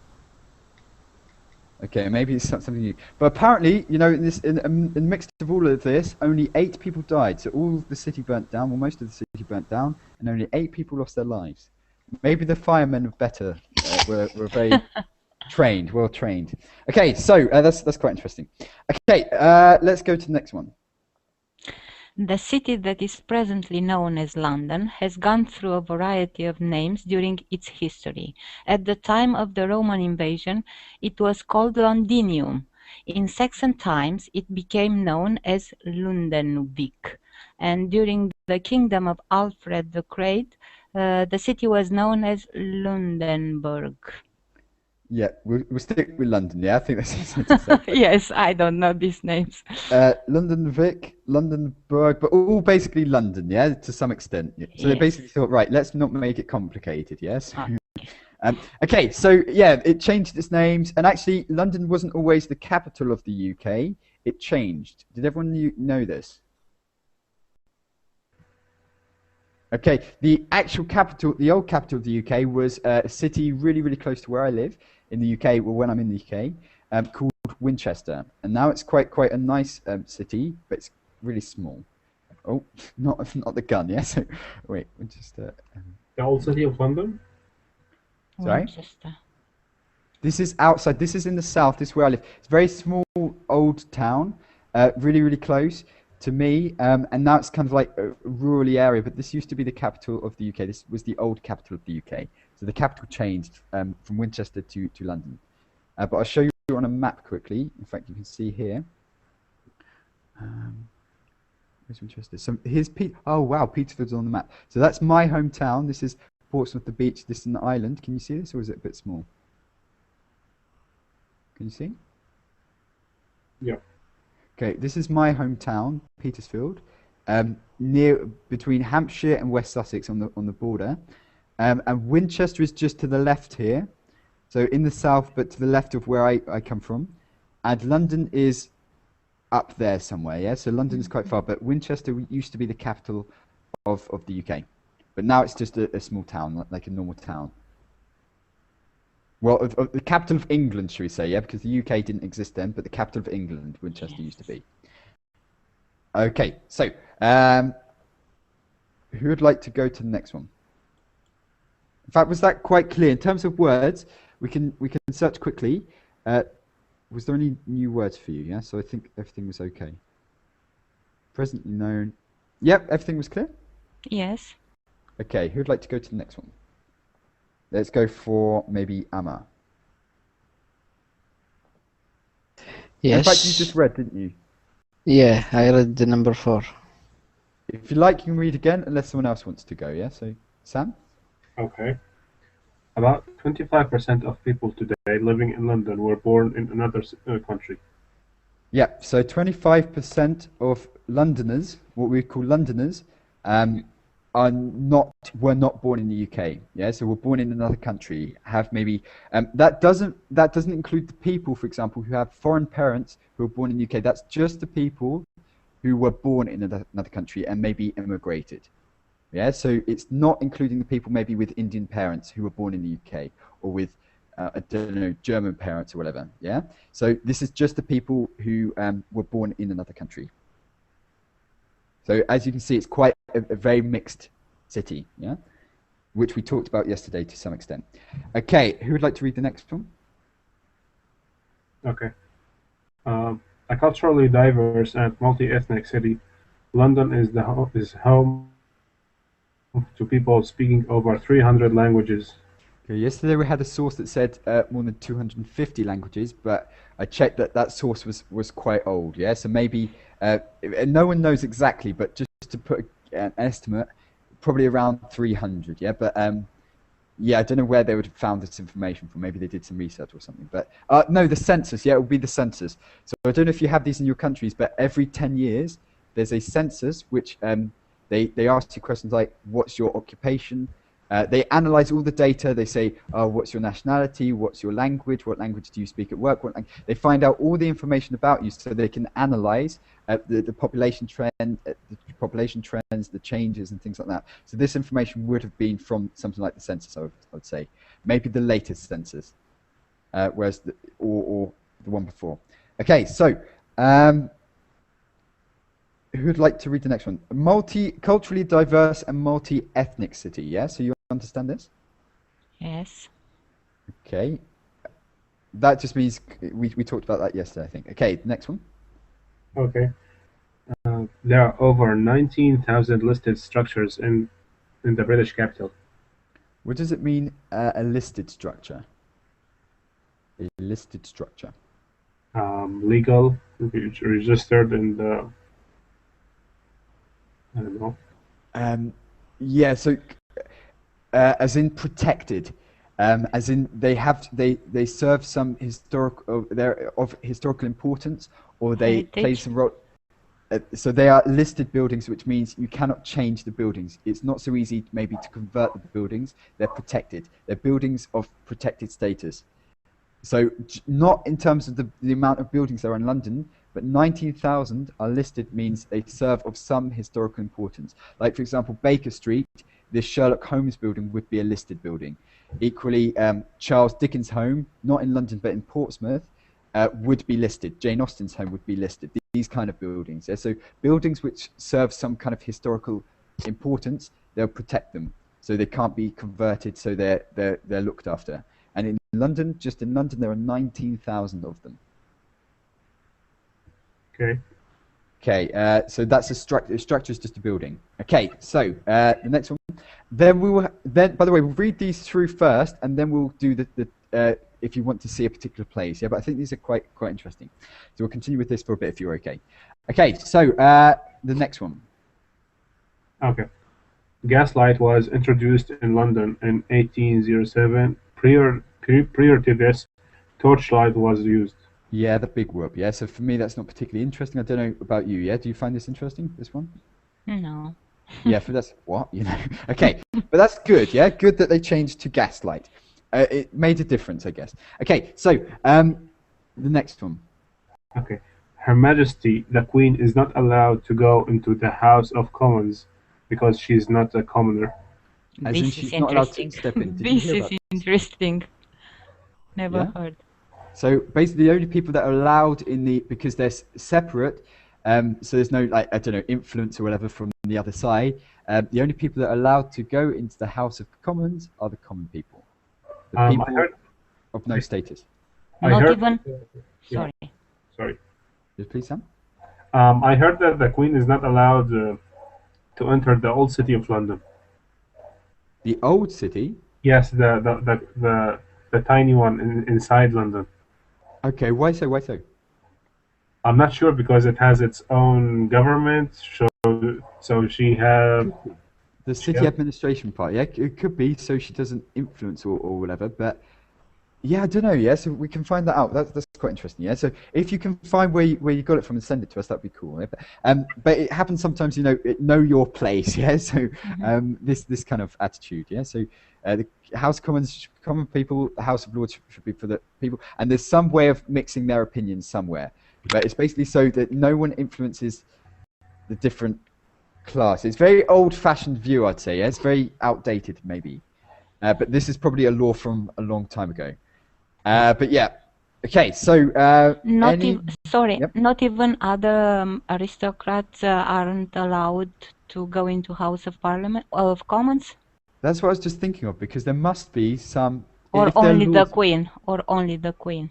Okay, maybe it's something new. But apparently, in the midst of all of this, only 8 people died. So all the city burnt down, well, most of the city burnt down, and only 8 people lost their lives. Maybe the firemen were better, were very well trained. Okay, so that's quite interesting. Okay, let's go to the next one. The city that is presently known as London has gone through a variety of names during its history. At the time of the Roman invasion, it was called Londinium. In Saxon times, it became known as Lundenwic, and during the kingdom of Alfred the Great, the city was known as Lundenburg. Yeah, we'll stick with London. Yeah, I think that's easy to say. Yes, I don't know these names. London Vic, Londonburg, but all basically London, yeah, to some extent. So they Yes. basically thought, right, let's not make it complicated, yes? Okay, so yeah, it changed its names, and actually London wasn't always the capital of the UK. It changed. Did everyone know this? Okay, the actual capital, the old capital of the UK was a city really, really close to where I live in the UK, well, when I'm in the UK, called Winchester. And now it's quite a nice city, but it's really small. Oh, not the gun, yeah? So, wait, Winchester. The old city of London? Sorry? Winchester. This is outside. This is in the south. This is where I live. It's a very small, old town, really, really close to me. And now it's kind of like a rural area, but this used to be the capital of the UK. This was the old capital of the UK. So the capital changed from Winchester to London. But I'll show you on a map quickly. In fact, you can see here. Where's Winchester? So here's oh wow, Petersfield's on the map. So that's my hometown. This is Portsmouth, the beach. This is an island. Can you see this, or is it a bit small? Can you see? Yeah. Okay, this is my hometown, Petersfield, near between Hampshire and West Sussex on the border, and Winchester is just to the left here, so in the south, but to the left of where I come from, and London is up there somewhere. Yeah, so London is quite far, but Winchester used to be the capital of the UK, but now it's just a small town, like a normal town. Well, of the capital of England, should we say, yeah? Because the UK didn't exist then, but the capital of England, Winchester used to be. Okay, so who would like to go to the next one? In fact, was that quite clear? In terms of words, we can search quickly. Was there any new words for you? Yeah, so I think everything was okay. Presently known. Yep, everything was clear? Yes. Okay, who would like to go to the next one? Let's go for maybe Amma. Yes. In fact, you just read, didn't you? Yeah, I read the number 4. If you like, you can read again, unless someone else wants to go, yeah? So, Sam? Okay. About 25% of people today living in London were born in another country. Yeah, so 25% of Londoners, what we call Londoners, were not born in the UK. Yeah, so were born in another country. Have maybe that doesn't include the people, for example, who have foreign parents who were born in the UK. That's just the people who were born in another country and maybe immigrated. Yeah, so it's not including the people maybe with Indian parents who were born in the UK or with I don't know, German parents or whatever. Yeah, so this is just the people who were born in another country. So as you can see, it's quite a very mixed city, yeah, which we talked about yesterday to some extent. Okay, who would like to read the next one? Okay. A culturally diverse and multi-ethnic city, London is home to people speaking over 300 languages. Okay, yesterday we had a source that said more than 250 languages, but I checked that source was quite old. Yeah, so maybe no one knows exactly, but just to put an estimate, probably around 300. Yeah, but yeah, I don't know where they would have found this information from. Maybe they did some research or something. But no, the census. Yeah, it would be the census. So I don't know if you have these in your countries, but every 10 years there's a census which they ask you questions like, what's your occupation? They analyze all the data. They say, what's your nationality? What's your language? What language do you speak at work? They find out all the information about you so they can analyze the population trends, the changes and things like that. So this information would have been from something like the census, I would say. Maybe the latest census, whereas or the one before. Okay, so who would like to read the next one? Multi-culturally diverse and multi-ethnic city, yeah? So you understand this? Yes. Okay. That just means we talked about that yesterday, I think. Okay, next one. Okay. There are over 19,000 listed structures in the British capital. What does it mean, a listed structure? A listed structure. Legal, registered in the, I don't know. Yeah, so as in protected, as in they serve some historical, they're of historical importance, or they play Heritage. some role. So they are listed buildings, which means you cannot change the buildings. It's not so easy maybe to convert the buildings. They're protected. They're buildings of protected status. So not in terms of the amount of buildings there are in London, but 19,000 are listed means they serve of some historical importance. Like, for example, Baker Street, this Sherlock Holmes building would be a listed building. Equally, Charles Dickens' home, not in London but in Portsmouth, would be listed. Jane Austen's home would be listed. These kind of buildings. Yeah? So buildings which serve some kind of historical importance, they'll protect them. So they can't be converted, so they're looked after. And in London, just in London, there are 19,000 of them. Okay. Okay, so that's a structure. A structure is just a building. Okay, so the next one. Then we will. Then, by the way, we'll read these through first, and then we'll do the if you want to see a particular place. Yeah, but I think these are quite interesting. So we'll continue with this for a bit if you're okay. Okay, so the next one. Okay. Gaslight was introduced in London in 1807. Prior to this, torchlight was used. Yeah, the big whoop. Yeah, so for me that's not particularly interesting. I don't know about you. Yeah, do you find this interesting? This one? No. Yeah, for that's what you know. Okay, but that's good. Yeah, good that they changed to gaslight. It made a difference, I guess. Okay, so the next one. Okay. Her Majesty, the Queen, is not allowed to go into the House of Commons because she is not a commoner. As in This she's is not allowed to interesting. step in. Did you This hear is about this? interesting. Never Yeah? heard. So basically, the only people that are allowed in because they're separate, so there's no like I don't know influence or whatever from the other side. The only people that are allowed to go into the House of Commons are the common people, the I people heard. of no status. I Not heard. even. Yeah. Sorry. Sorry. Yes, please, Sam. I heard that the Queen is not allowed to enter the old city of London. The old city. Yes, the tiny one inside London. Okay, why so? Why so? I'm not sure because it has its own government. So she have. The city Yeah. administration part. Yeah, it could be so she doesn't influence or whatever. But yeah, I don't know. Yeah, so we can find that out. That's quite interesting. Yeah, so if you can find where you got it from and send it to us, that'd be cool. Yeah? But it happens sometimes. You know your place. Yeah, so this kind of attitude. Yeah, so the House of Commons, common people. The House of Lords should be for the people. And there's some way of mixing their opinions somewhere. But it's basically so that no one influences the different class. It's very old-fashioned view, I'd say. Yeah? It's very outdated, maybe. But this is probably a law from a long time ago. But yeah, okay. So Sorry, Yep. not even other aristocrats aren't allowed to go into House of Parliament of Commons, that's what I was just thinking of because there must be some. or if they're only the laws- Queen, or only the Queen.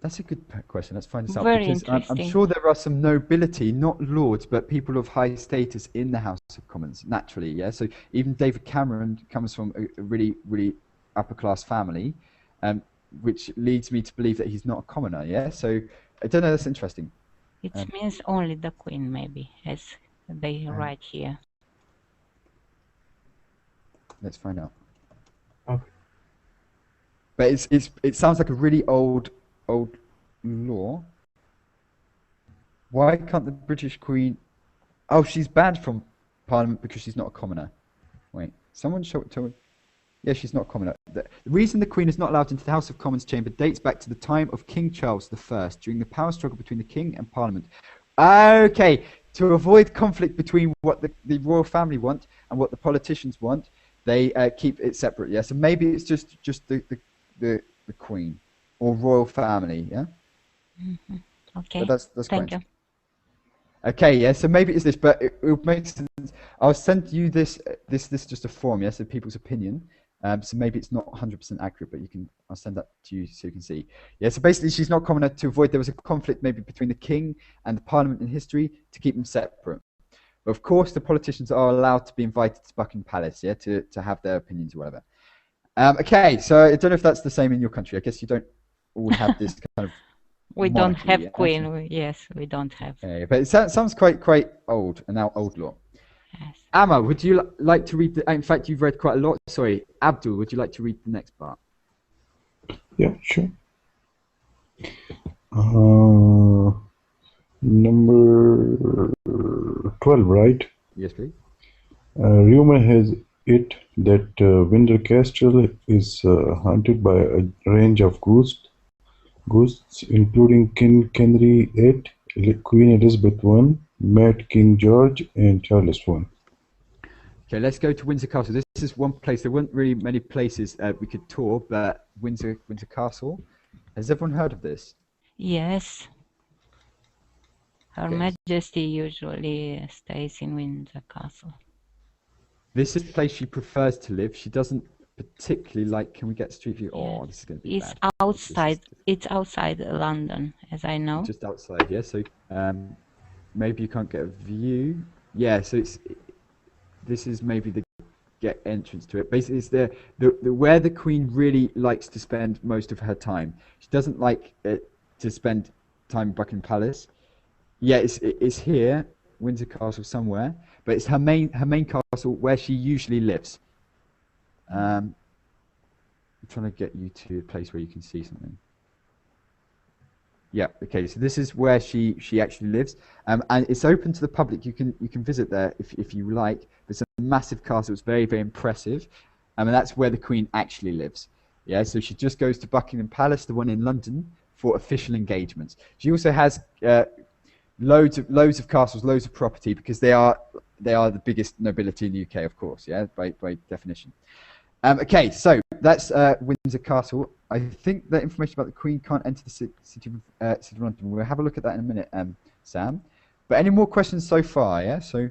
That's a good question. Let's find this out Very because I'm interesting. sure there are some nobility, not lords, but people of high status in the House of Commons. Naturally, yeah. So even David Cameron comes from a really, really upper class family, which leads me to believe that he's not a commoner. Yeah. So I don't know. That's interesting. It means only the Queen, maybe, as they write here. Let's find out. Okay. But it sounds like a really old law. Why can't the British Queen? Oh, she's banned from Parliament because she's not a commoner. Wait, someone tell me. Yeah, she's not a commoner. The reason the Queen is not allowed into the House of Commons chamber dates back to the time of King Charles I during the power struggle between the King and Parliament. Okay, to avoid conflict between what the royal family want and what the politicians want, they keep it separate. Yeah, so maybe it's just the Queen or royal family. Yeah. Mm-hmm. Okay. But that's Thank quite you. Okay, yeah, so maybe it's this, but it makes sense. I'll send you this just a form, yeah, so people's opinion, So maybe it's not 100% accurate, but I'll send that to you so you can see. Yeah, so basically she's not common enough to avoid there was a conflict maybe between the king and the parliament in history to keep them separate. But of course, the politicians are allowed to be invited to Buckingham Palace, yeah, to have their opinions or whatever. Okay, so I don't know if that's the same in your country. I guess you don't all have this kind of We don't monarchy, have yeah? queen. Yes, we don't have. Yeah, but it sounds quite old, and now old law. Yes. Amma, would you like to read in fact, you've read quite a lot. Sorry, Abdul, would you like to read the next part? Yeah, sure. Number 12, right? Yes, please. Rumor has it that Windsor Castle is haunted by a range of ghosts, including King Henry VIII, Queen Elizabeth I, Mad King George, and Charles I. Okay, let's go to Windsor Castle. This is one place. There weren't really many places we could tour, but Windsor Castle. Has everyone heard of this? Yes. Her Okay. Majesty usually stays in Windsor Castle. This is the place she prefers to live. She doesn't particularly like. Can we get Street View? Oh, this is going to be It's bad. outside. It's outside London, as I know. Just outside, yeah. So maybe you can't get a view. Yeah. So this is maybe the entrance to it. Basically, it's the where the Queen really likes to spend most of her time. She doesn't like to spend time in Buckingham Palace. Yeah, it's here, Windsor Castle somewhere, but it's her main castle where she usually lives. I'm trying to get you to a place where you can see something. Yeah, okay, so this is where she actually lives, and it's open to the public. You can visit there if you like. It's a massive castle. It's very, very impressive, and that's where the Queen actually lives. Yeah, so she just goes to Buckingham Palace, the one in London, for official engagements. She also has loads of castles, loads of property, because they are the biggest nobility in the UK, of course. Yeah, by definition. Okay, so that's Windsor Castle. I think that information about the Queen can't enter the city of London. We'll have a look at that in a minute, Sam. But any more questions so far? Yeah. So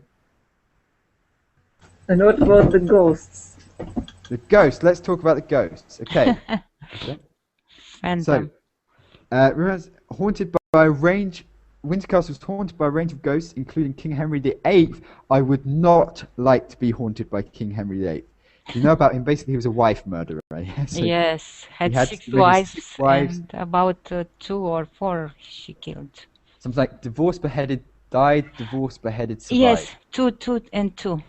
And what about the ghosts? the ghost. Let's talk about the ghosts. Okay. Phantom. So, remember, haunted by a range. Windsor Castle is haunted by a range of ghosts, including King Henry VIII. I would not like to be haunted by King Henry VIII. You know about him? Basically, he was a wife murderer, right? So Yes, had had six really wives, 6 wives. and about 2 or 4 she killed. Something like divorced, beheaded, died, divorced, beheaded, survived. Yes, two and two.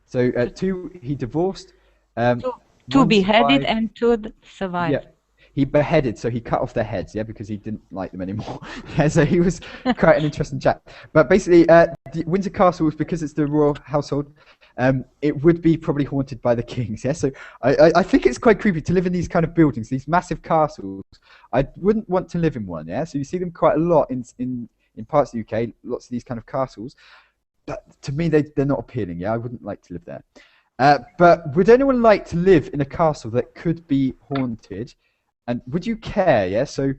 So 2 he divorced. Two 1 beheaded survived. and 2 survived. Yeah, he beheaded, so he cut off their heads, yeah, because he didn't like them anymore. Yeah, so he was quite an interesting chap. But basically, the Windsor Castle, because it's the royal household, it would be probably haunted by the kings. Yeah, so I think it's quite creepy to live in these kind of buildings, these massive castles. I wouldn't want to live in one. Yeah, so you see them quite a lot in parts of the UK, lots of these kind of castles. But to me, they're not appealing. Yeah, I wouldn't like to live there. But would anyone like to live in a castle that could be haunted? And would you care? Yeah. So,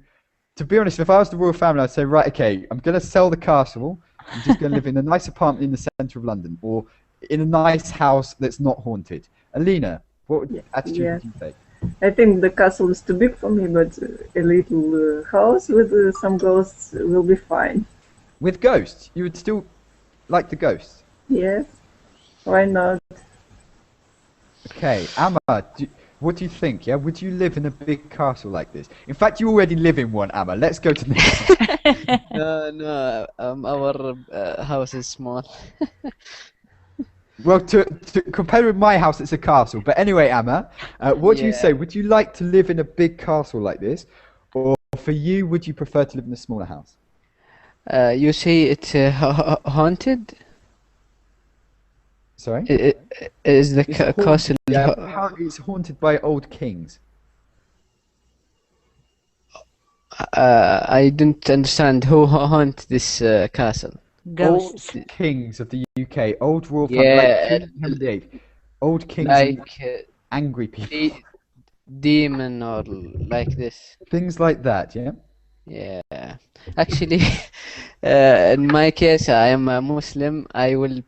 to be honest, if I was the royal family, I'd say, right, okay, I'm going to sell the castle. I'm just going to live in a nice apartment in the centre of London, or in a nice house that's not haunted. Alina, what attitude would you take? I think the castle is too big for me, but a little house with some ghosts will be fine. With ghosts, you would still like the ghosts? Yes, why not? Okay, Amma, what do you think? Yeah, would you live in a big castle like this? In fact, you already live in one, Amma. Let's go to the next one. No, our house is small. Well, to compare with my house, it's a castle. But anyway, Amma, what do you say? Would you like to live in a big castle like this? Or for you, would you prefer to live in a smaller house? You say it's haunted? Sorry? Is the It's haunted, castle... yeah, apparently it's haunted by old kings. I don't understand who haunt this castle. Ghosts. Old kings of the UK, old royal family, like King Henry VIII. Old kings and Like angry people. demon or like this. Things like that, yeah? Yeah. Actually, in my case, I am a Muslim. I will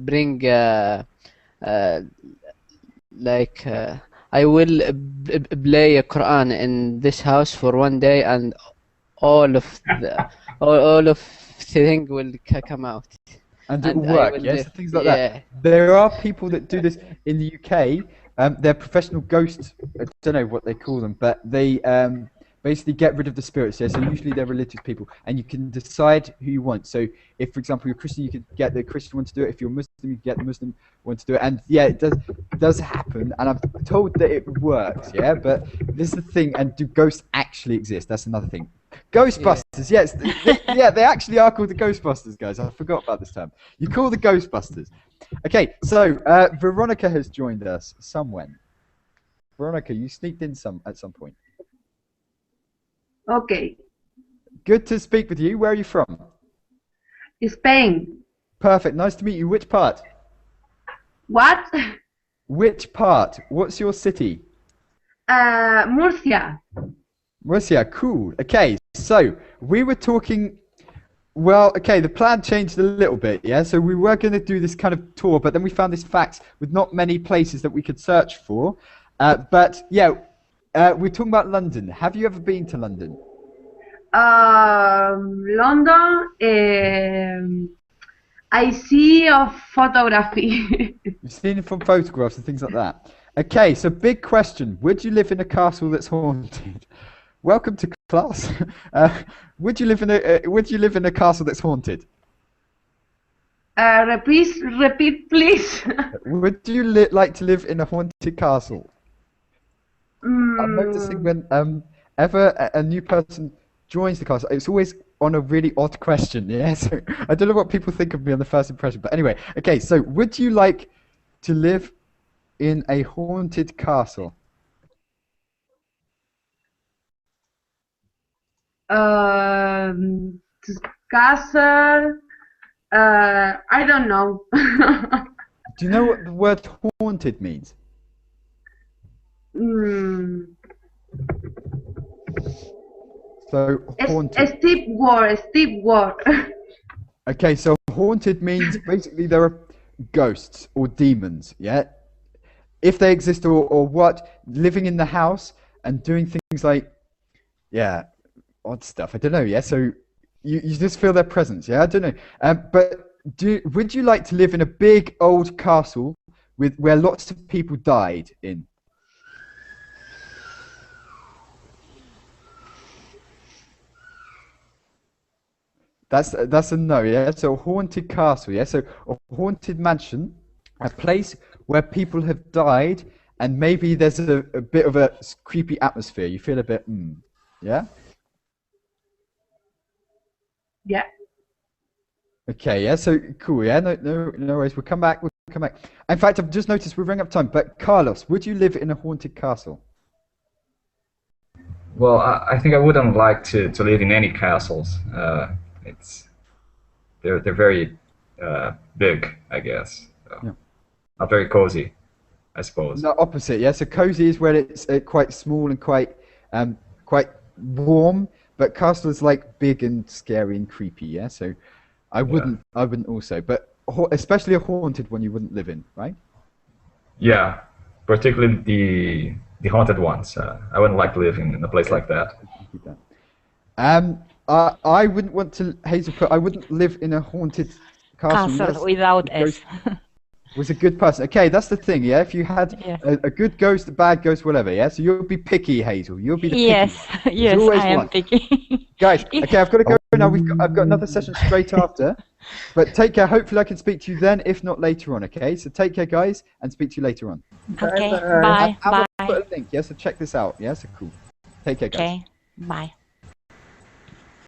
bring like I will play a Quran in this house for one day, and all of the all of the thing will come out. And it will I work, will yes, live. things like Yeah. that. There are people that do this in the UK. They're professional ghosts. I don't know what they call them, but they basically get rid of the spirits. Yeah, so usually they're religious people, and you can decide who you want. So if, for example, you're Christian, you can get the Christian one to do it. If you're Muslim, you can get the Muslim one to do it. And yeah, it does happen, and I'm told that it works. Yeah, but this is the thing. And do ghosts actually exist? That's another thing. Ghostbusters, yes, they actually are called the Ghostbusters, guys. I forgot about this term. You call the Ghostbusters. Okay, so Veronica has joined us somewhere. Veronica, you sneaked in at some point. Okay. Good to speak with you. Where are you from? Spain. Perfect. Nice to meet you. Which part? What? Which part? What's your city? Murcia. Murcia, cool. Okay, so we were talking. Well, okay, the plan changed a little bit, yeah? So we were going to do this kind of tour, but then we found this facts with not many places that we could search for. But yeah, we're talking about London. Have you ever been to London? London. I see of photography. You've seen it from photographs and things like that. Okay, so big question. Would you live in a castle that's haunted? Welcome to class. Would you live in a castle that's haunted? Repeat, please. Would you like to live in a haunted castle? I'm noticing when ever a new person joins the castle, it's always on a really odd question. Yeah, so I don't know what people think of me on the first impression, but anyway, okay. So, would you like to live in a haunted castle? Castle. I don't know. Do you know what the word haunted means? So haunted. Steep word. Okay, so haunted means basically there are ghosts or demons, yeah? If they exist or what, living in the house and doing things like, yeah, odd stuff. I don't know, yeah? So you just feel their presence, yeah? I don't know. But would you like to live in a big old castle where lots of people died in? That's a no, yeah? So a haunted castle, yeah? So a haunted mansion, a place where people have died, and maybe there's a bit of a creepy atmosphere. You feel a bit, yeah? Yeah. Okay, yeah, so cool, yeah? No worries. We'll come back. In fact, I've just noticed we're running up time, but Carlos, would you live in a haunted castle? Well, I think I wouldn't like to live in any castles. They're very big, I guess. So Yeah. Not very cozy, I suppose. No, opposite, yeah. So cozy is where it's quite small and quite warm, but castle is like big and scary and creepy, yeah. So I wouldn't also, but especially a haunted one you wouldn't live in, right? Yeah, particularly the haunted ones. I wouldn't like to live in a place like that. Keep that. I wouldn't want to, Hazel, I wouldn't live in a haunted castle. Castle without S. Was a good person. Okay, that's the thing, yeah? If you had a good ghost, a bad ghost, whatever, yeah? So you'll be picky, Hazel. You'll be the picky. Yes, yes, I am picky. Guys, okay, I've got to go now. I've got another session straight after. But take care. Hopefully I can speak to you then, if not later on, okay? So take care, guys, and speak to you later on. Okay, bye. I'll put a link, yeah? So check this out, yeah? So cool. Take care, guys. Okay, bye.